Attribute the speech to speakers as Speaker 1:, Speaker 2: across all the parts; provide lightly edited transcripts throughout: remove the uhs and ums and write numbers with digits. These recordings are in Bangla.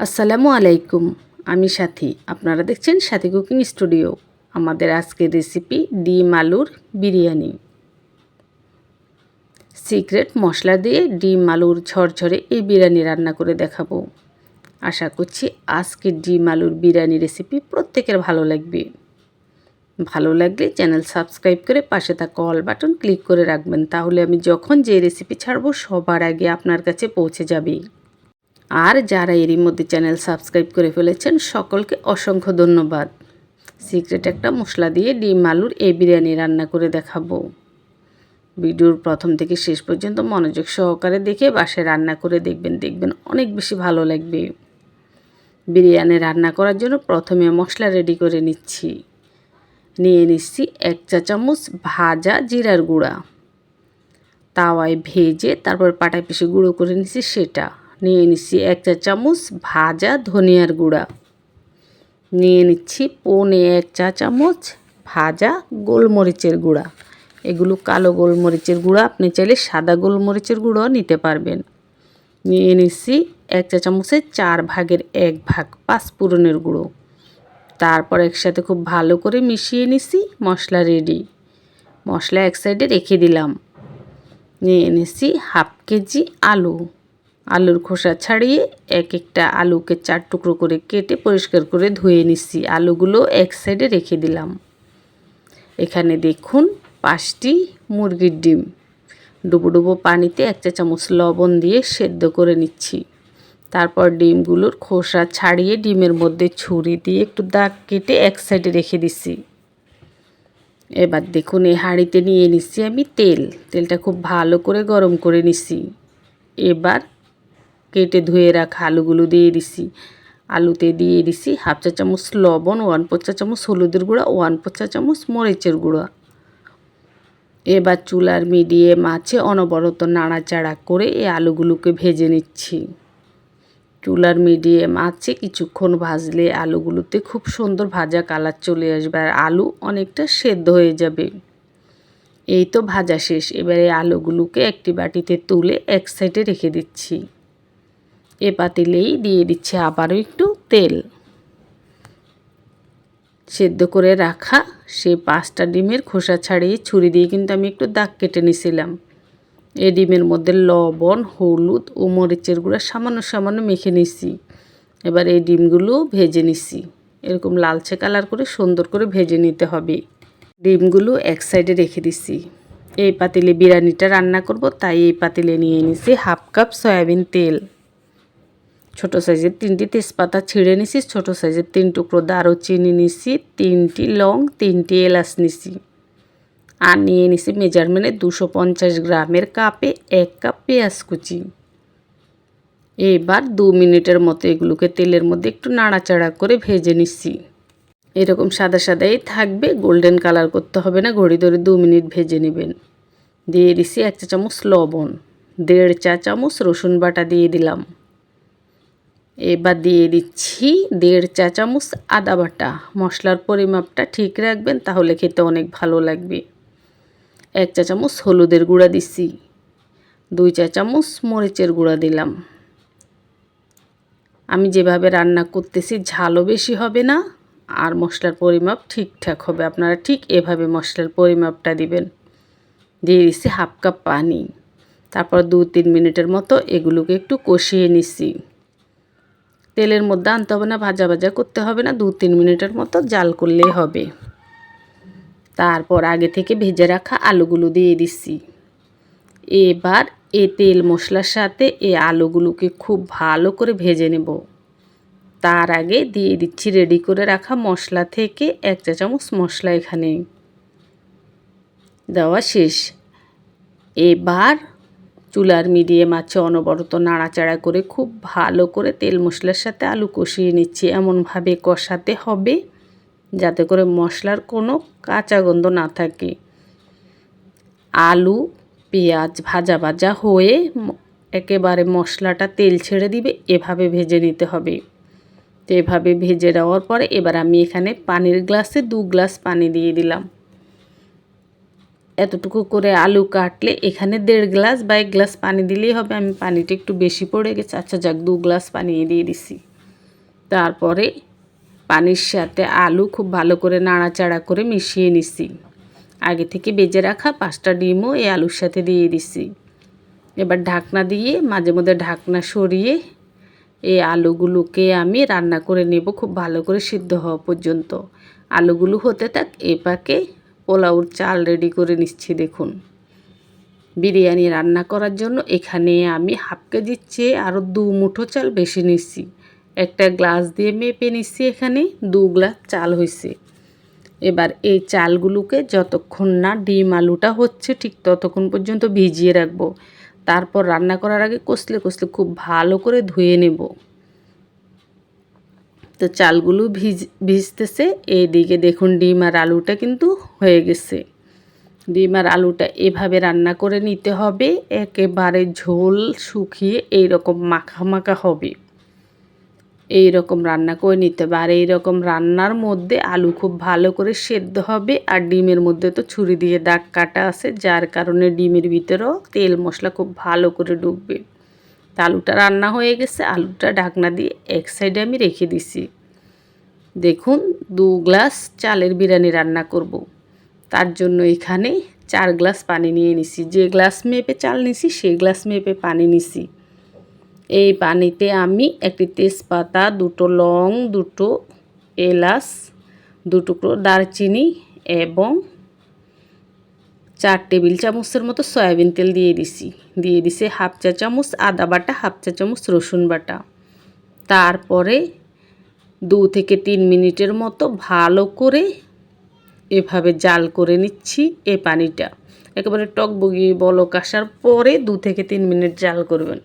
Speaker 1: আসসালামু আলাইকুম। আমি সাথী। আপনারা দেখছেন সাথী কুকিং স্টুডিও। আমাদের আজকের রেসিপি ডিম আলুর বিরিয়ানি। সিক্রেট মশলা দিয়ে ডিম আলুর ঝরঝরে এই বিরিয়ানি রান্না করে দেখাবো। আশা করছি আজকের ডিম আলুর বিরিয়ানি রেসিপি প্রত্যেকের ভালো লাগবে। ভালো লাগলে চ্যানেল সাবস্ক্রাইব করে পাশে থাকা অল বাটন ক্লিক করে রাখবেন, তাহলে আমি যখন যে রেসিপি ছাড়বো সবার আগে আপনার কাছে পৌঁছে যাবে। আর যারা এরই মধ্যে চ্যানেল সাবস্ক্রাইব করে ফেলেছেন সকলকে অসংখ্য ধন্যবাদ। সিক্রেট একটা মশলা দিয়ে ডিম আলুর এই বিরিয়ানি রান্না করে দেখাবো। ভিডিওর প্রথম থেকে শেষ পর্যন্ত মনোযোগ সহকারে দেখে বাসায় রান্না করে দেখবেন অনেক বেশি ভালো লাগবে। বিরিয়ানি রান্না করার জন্য প্রথমে মশলা রেডি করে নিচ্ছি। নিয়ে নিচ্ছি 1 চা চামচ ভাজা জিরার গুঁড়া। তাওয়ায় ভেজে তারপর পাটায় পিষে গুঁড়ো করে নিচ্ছি সেটা। নিয়ে নিচ্ছি 1 চা চামচ ভাজা ধনিয়ার গুঁড়া। নিয়ে নিচ্ছি 1.25 চা চামচ ভাজা গোলমরিচের গুঁড়া। এগুলো কালো গোলমরিচের গুঁড়া, আপনি চাইলে সাদা গোলমরিচের গুঁড়াও নিতে পারবেন। নিয়ে নিচ্ছি 1 চা চামচের 4 ভাগের 1 ভাগ পাঁচফোড়নের গুঁড়ো। তারপর একসাথে খুব ভালো করে মিশিয়ে নিচ্ছি। মশলা রেডি। মশলা এক সাইডে রেখে দিলাম। নিয়ে নিচ্ছি হাফ কেজি আলু। আলুর খোসা ছাড়িয়ে এক একটা আলুকে 4 টুকরো করে কেটে পরিষ্কার করে ধুয়ে নিচ্ছি। আলুগুলো এক সাইডে রেখে দিলাম। এখানে দেখুন 5টি মুরগির ডিম ডুবো ডুবো পানিতে 1 চা চামচ লবণ দিয়ে সেদ্ধ করে নিচ্ছি। তারপর ডিমগুলোর খোসা ছাড়িয়ে ডিমের মধ্যে ছুরি দিয়ে একটু দাগ কেটে এক সাইডে রেখে দিচ্ছি। এবার দেখুন এই হাঁড়িতে নিয়ে নিচ্ছি আমি তেলটা খুব ভালো করে গরম করে নিচ্ছি। এবার কেটে ধুয়ে রাখা আলুগুলো দিয়ে দিছি। আলুতে দিয়ে দিছি হাফ চা চামচ লবণ, 1/4 চা চামচ হলুদের গুঁড়া, 1/4 চা চামচ মরিচের গুঁড়া। এবার চুলার মিডিয়াম আঁচে অনবরত নাড়াচাড়া করে এই আলুগুলোকে ভেজে নিচ্ছি। চুলার মিডিয়াম আঁচে কিছুক্ষণ ভাজলে আলুগুলোতে খুব সুন্দর ভাজা কালার চলে আসবে আর আলু অনেকটা সেদ্ধ হয়ে যাবে। এই তো ভাজা শেষ। এবারে আলুগুলোকে একটি বাটিতে তুলে এক সাইডে রেখে দিচ্ছি। এ পাতিলেই দিয়ে দিচ্ছি আবারও একটু তেল। সেদ্ধ করে রাখা সেই 5টা ডিমের খোসা ছাড়িয়ে ছুরি দিয়ে কিন্তু আমি একটু দাগ কেটে নিয়েছিলাম। এই ডিমের মধ্যে লবণ, হলুদ ও মরিচের গুঁড়া সামান্য মেখে নিছি। এবার এই ডিমগুলো ভেজে নিছি। এরকম লালচে কালার করে সুন্দর করে ভেজে নিতে হবে। ডিমগুলো এক সাইডে রেখে দিছি। এই পাতিলে বিরিয়ানিটা রান্না করব, তাই এই পাতিলে নিয়ে নিছি হাফ কাপ সয়াবিন তেল। ছোট সাইজের 3টি তেজপাতা ছিঁড়ে নিছি। ছোট সাইজের 3 টুকরো দারুচিনি নিছি। 3টি লং, 3টি এলাচ নিছি। আর নিয়ে নিছি মেজারমেন্টে 250 গ্রামের কাপে 1 কাপ পেঁয়াজ কুচি। এবার 2 মিনিটের মতো এগুলোকে তেলের মধ্যে একটু নাড়াচাড়া করে ভেজে নিচ্ছি। এরকম সাদা সাদাই থাকবে, গোল্ডেন কালার করতে হবে না। ঘড়ি ধরে 2 মিনিট ভেজে নেবেন। দিয়ে দিছি 1 চা চামচ লবণ, 1.5 চা চামচ রসুন বাটা দিয়ে দিলাম। এবার দিয়ে দিচ্ছি 1.5 চা চামচ আদা বাটা। মশলার পরিমাপটা ঠিক রাখবেন, তাহলে খেতে অনেক ভালো লাগবে। 1 চা চামচ হলুদের গুঁড়া দিচ্ছি। 2 চা চামচ মরিচের গুঁড়া দিলাম। আমি যেভাবে রান্না করতেছি ঝালও বেশি হবে না আর মশলার পরিমাপ ঠিকঠাক হবে। আপনারা ঠিক এভাবে মশলার পরিমাপটা দিবেন। দিয়ে দিচ্ছি হাফ কাপ পানি। তারপর 2-3 মিনিটের মতো এগুলোকে একটু কষিয়ে নিচ্ছি। তেলের মধ্যে আনতে হবে না, ভাজা ভাজা করতে হবে না, 2-3 মিনিটের মতো জাল করলেই হবে। তারপর আগে থেকে ভেজে রাখা আলুগুলো দিয়ে দিচ্ছি। এবার এই তেল মশলার সাথে এই আলুগুলোকে খুব ভালো করে ভেজে নেব। তার আগে দিয়ে দিচ্ছি রেডি করে রাখা মশলা থেকে 1 চা চামচ মশলা এখানে দেওয়া শেষ। এবার চুলার মিডিয়াম আঁচে অনবরত নাড়াচাড়া করে খুব ভালো করে তেল মশলার সাথে আলু কষিয়ে নিচ্ছি। এমনভাবে কষাতে হবে যাতে করে মশলার কোনো কাঁচা গন্ধ না থাকে। আলু পেঁয়াজ ভাজা ভাজা হয়ে একেবারে মশলাটা তেল ছেড়ে দিবে, এভাবে ভেজে নিতে হবে। তো এভাবে ভেজে দেওয়ার পরে এবার আমি এখানে পানির গ্লাসে 2 গ্লাস পানি দিয়ে দিলাম। এতটুকু করে আলু কাটলে এখানে 1.5 গ্লাস বা 1 গ্লাস পানি দিলেই হবে। আমি পানিটা একটু বেশি পড়ে গেছে। আচ্ছা যাক, 2 গ্লাস পানি দিয়ে দিছি। তারপরে পানির সাথে আলু খুব ভালো করে নাড়াচাড়া করে মিশিয়ে নিছি। আগে থেকে বেজে রাখা 5টা ডিমও এই আলুর সাথে দিয়ে দিছি। এবার ঢাকনা দিয়ে মাঝে মধ্যে ঢাকনা সরিয়ে এই আলুগুলোকে আমি রান্না করে নেব খুব ভালো করে সিদ্ধ হওয়া পর্যন্ত। আলুগুলো হতে থাক, এই পাকে পোলাওর চাল রেডি করে নিচ্ছি। দেখুন, বিরিয়ানি রান্না করার জন্য এখানে আমি হাফ কেজির চেয়ে আরও 2 মুঠো চাল বেশি নিচ্ছি। একটা গ্লাস দিয়ে মেপে নিচ্ছি, এখানে 2 গ্লাস চাল হয়েছে। এবার এই চালগুলোকে যতক্ষণ না ডিম আলুটা হচ্ছে ঠিক ততক্ষণ পর্যন্ত ভিজিয়ে রাখবো। তারপর রান্না করার আগে কষলে কষলে খুব ভালো করে ধুয়ে নেব। তো চালগুলো ভিজতেছে, এইদিকে দেখুন ডিম আর আলুটা কিন্তু হয়ে গেছে। ডিম আর আলুটা এভাবে রান্না করে নিতে হবে, একেবারে ঝোল শুকিয়ে এইরকম মাখা মাখা হবে। এই রকম রান্না করে নিতে হবে। আর এইরকম রান্নার মধ্যে আলু খুব ভালো করে সেদ্ধ হবে, আর ডিমের মধ্যে তো ছুরি দিয়ে দাগ কাটা আছে, যার কারণে ডিমের ভিতরেও তেল মশলা খুব ভালো করে ঢুকবে। তা আলুটা রান্না হয়ে গেছে, আলুটা ঢাকনা দিয়ে এক সাইডে আমি রেখে দিছি। দেখুন, 2 গ্লাস চালের বিরিয়ানি রান্না করব। তার জন্য এখানে 4 গ্লাস পানি নিয়ে নিছি। যে গ্লাস মেপে চাল নিছি সেই গ্লাস মেপে পানি নিছি। এই পানিতে আমি একটি তেজপাতা, 2টো লং, 2টো এলাচ, 2 টুকরো দারচিনি এবং 4 টেবিল চামচের মতো সয়াবিন তেল দিয়ে দিছি হাফ চা চামচ আদা বাটা, হাফ চা চামচ রসুন বাটা। তারপরে 2 থেকে 3 মিনিটের মতো ভালো করে এভাবে জাল করে নিচ্ছি। এই পানিটা একেবারে টকবগিয়ে বলক আসার পরে 2 থেকে 3 মিনিট জাল করবেন।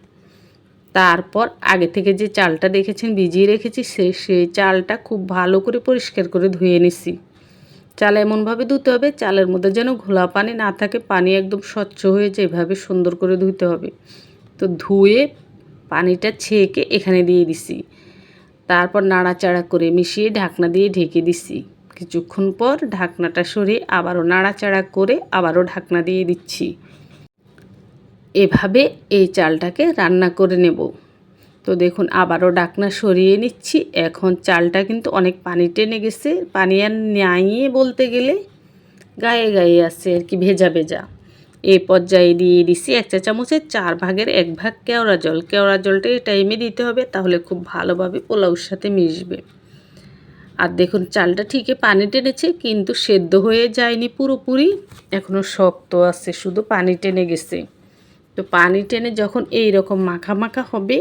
Speaker 1: তারপর আগে থেকে যে চালটা দেখেছেন ভিজিয়ে রেখেছি, সেই চালটা খুব ভালো করে পরিষ্কার করে ধুয়ে নিছি। চাল এমনভাবে ধুতে হবে চালের মধ্যে যেন ঘোলা পানি না থাকে, পানি একদম স্বচ্ছ হয়ে যায়, এভাবে সুন্দর করে ধুতে হবে। তো ধুয়ে পানিটা ছেঁকে এখানে দিয়ে দিছি। তারপর নাড়াচাড়া করে মিশিয়ে ঢাকনা দিয়ে ঢেকে দিছি। কিছুক্ষণ পর ঢাকনাটা সরিয়ে আবারও নাড়াচাড়া করে আবারও ঢাকনা দিয়ে দিচ্ছি। এভাবে এই চালটাকে রান্না করে নেব। তো দেখুন, আবারও ঢাকনা সরিয়ে নিচ্ছি। এখন চালটা কিন্তু অনেক পানি টেনে গেছে, পানি আর নাইয়ে বলতে গেলে গায়ে গায়ে আছে আর কি, ভেজা ভেজা। এই পর্যায়ে দিয়ে দিছি 1 চা চামচের 4 ভাগের 1 ভাগ কেওড়া জল। কেওড়া জলটা এই টাইমে দিতে হবে, তাহলে খুব ভালোভাবে পোলাওর সাথে মিশবে। আর দেখুন, চালটা ঠিকই পানি টেনেছে কিন্তু সেদ্ধ হয়ে যায়নি পুরোপুরি, এখনও শক্ত আছে, শুধু পানি টেনে গেছে। তো পানি টেনে যখন এই রকম মাখা মাখা হবে,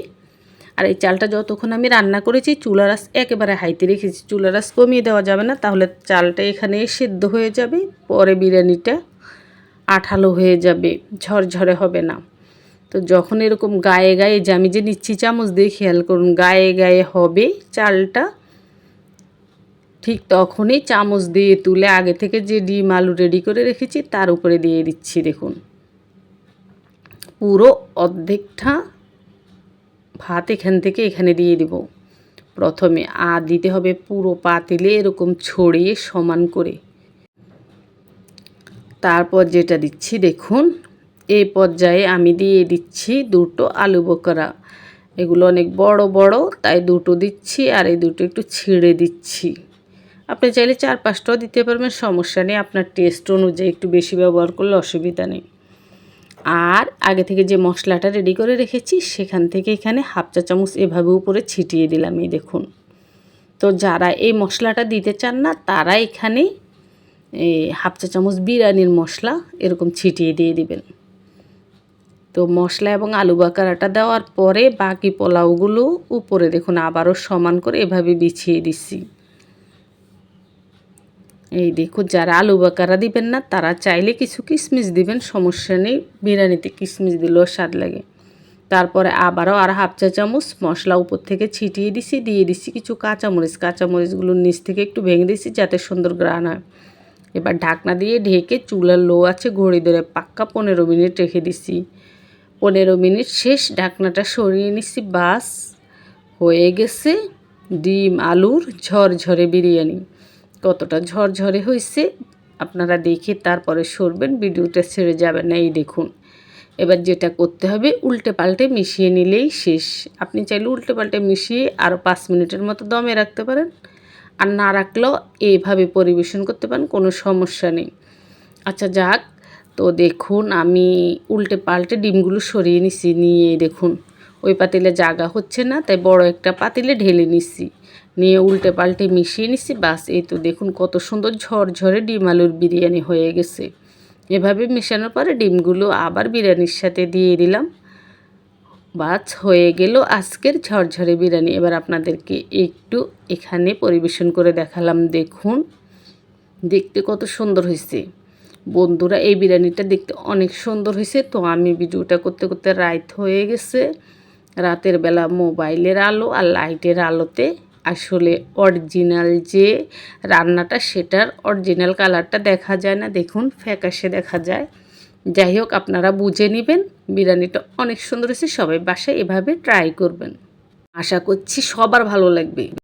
Speaker 1: আর এই চালটা যতক্ষণ আমি রান্না করেছি চুলার আঁচ একেবারে হাইতে রেখেছি, চুলার আঁচ কমিয়ে দেওয়া যাবে না, তাহলে চালটা এখানে সেদ্ধ হয়ে যাবে, পরে বিরিয়ানিটা আঠালো হয়ে যাবে, ঝরঝরে হবে না। তো যখন এরকম গায়ে গায়ে, যে আমি যে নিচ্ছি চামচ দিয়ে খেয়াল করুন, গায়ে গায়ে হবে চালটা, ঠিক তখনই চামচ দিয়ে তুলে আগে থেকে যে ডিম আলু রেডি করে রেখেছি তার উপরে দিয়ে দিচ্ছি। দেখুন, পুরো অর্ধেকটা ভাত এখান থেকে এখানে দিয়ে দেব প্রথমে, আর দিতে হবে পুরো পাতিলে এরকম ছড়িয়ে সমান করে। তারপর যেটা দিচ্ছি দেখুন, এই পর্যায়ে আমি দিয়ে দিচ্ছি 2টো আলু বোখরা। এগুলো অনেক বড় বড়, তাই 2টো দিচ্ছি, আর এই 2টো একটু ছিঁড়ে দিচ্ছি। আপনি চাইলে 4-5টাও দিতে পারবেন, সমস্যা নেই, আপনার টেস্ট অনুযায়ী একটু বেশি ব্যবহার করলে অসুবিধা নেই। আর আগে থেকে যে মশলাটা রেডি করে রেখেছি সেখান থেকে এখানে হাফ চা চামচ এভাবে উপরে ছিটিয়ে দিলাম। এই দেখুন, তো যারা এই মশলাটা দিতে চান না তারা এখানে হাফ চা চামচ বিরিয়ানির মশলা এরকম ছিটিয়ে দিয়ে দিবেন। তো মশলা এবং আলু বাকারাটা দেওয়ার পরে বাকি পোলাওগুলো উপরে দেখুন আবারও সমান করে এভাবে বিছিয়ে দিচ্ছি। এই দেখুন, যারা আলু বাকারা দিবেন না তারা চাইলে কিছু কিশমিশ দিবেন, সমস্যা নেই, বিরিয়ানিতে কিশমিশ দিলেও স্বাদ লাগে। তারপরে আবারও আর হাফ চা চামচ মশলা উপর থেকে ছিটিয়ে দিয়ে দিচ্ছি কিছু কাঁচামরিচগুলোর নিচ থেকে একটু ভেঙে দিচ্ছি যাতে সুন্দর গ্রান হয়। এবার ঢাকনা দিয়ে ঢেকে চুলার লো আছে ঘড়ি ধরে পাক্কা 15 মিনিট রেখে দিচ্ছি। 15 মিনিট শেষ, ঢাকনাটা সরিয়ে নিচ্ছি। বাস হয়ে গেছে ডিম আলুর ঝরঝরে বিরিয়ানি। কতটা ঝরঝরে হয়েছে আপনারা দেখে তারপরে সরবেন, ভিডিওটা ছেড়ে যাবেন না। এই দেখুন, এবার যেটা করতে হবে উল্টে পাল্টে মিশিয়ে নিলেই শেষ। আপনি চাইলে উল্টে পাল্টে মিশিয়ে আরও 5 মিনিটের মতো দমে রাখতে পারেন, আর না রাখলেও এইভাবে পরিবেশন করতে পারেন, কোনো সমস্যা নেই। আচ্ছা যাক, তো দেখুন আমি উল্টে পাল্টে ডিমগুলো সরিয়ে নিছি, নিয়ে দেখুন ওই পাতিলে জায়গা হচ্ছে না, তাই বড় একটা পাতিলে ঢেলে নিচ্ছি, নিয়ে উল্টে পাল্টে মিশিয়ে নিচ্ছি। বাস এই তো দেখুন কত সুন্দর ঝরঝরে ডিম আলুর বিরিয়ানি হয়ে গেছে। এভাবে মেশানোর পরে ডিমগুলো আবার বিরিয়ানির সাথে দিয়ে দিলাম। বাস হয়ে গেল আজকের ঝরঝরে বিরিয়ানি। এবার আপনাদেরকে একটু এখানে পরিবেশন করে দেখালাম, দেখুন দেখতে কত সুন্দর হয়েছে। বন্ধুরা এই বিরিয়ানিটা দেখতে অনেক সুন্দর হয়েছে। তো আমি ভিডিওটা করতে করতে রাত হয়ে গেছে। রাতের বেলা মোবাইলের আলো আর লাইটের আলোতে আসলে অরিজিনাল যে রান্নাটা সেটার অরিজিনাল কালারটা দেখা যায় না, দেখুন ফ্যাকাশে দেখা যায়। যাই হোক আপনারা বুঝে নেবেন, বিরিয়ানিটা অনেক সুন্দর হয়েছে। সবাই বাসায় এভাবে ট্রাই করবেন, আশা করছি সবার ভালো লাগবে।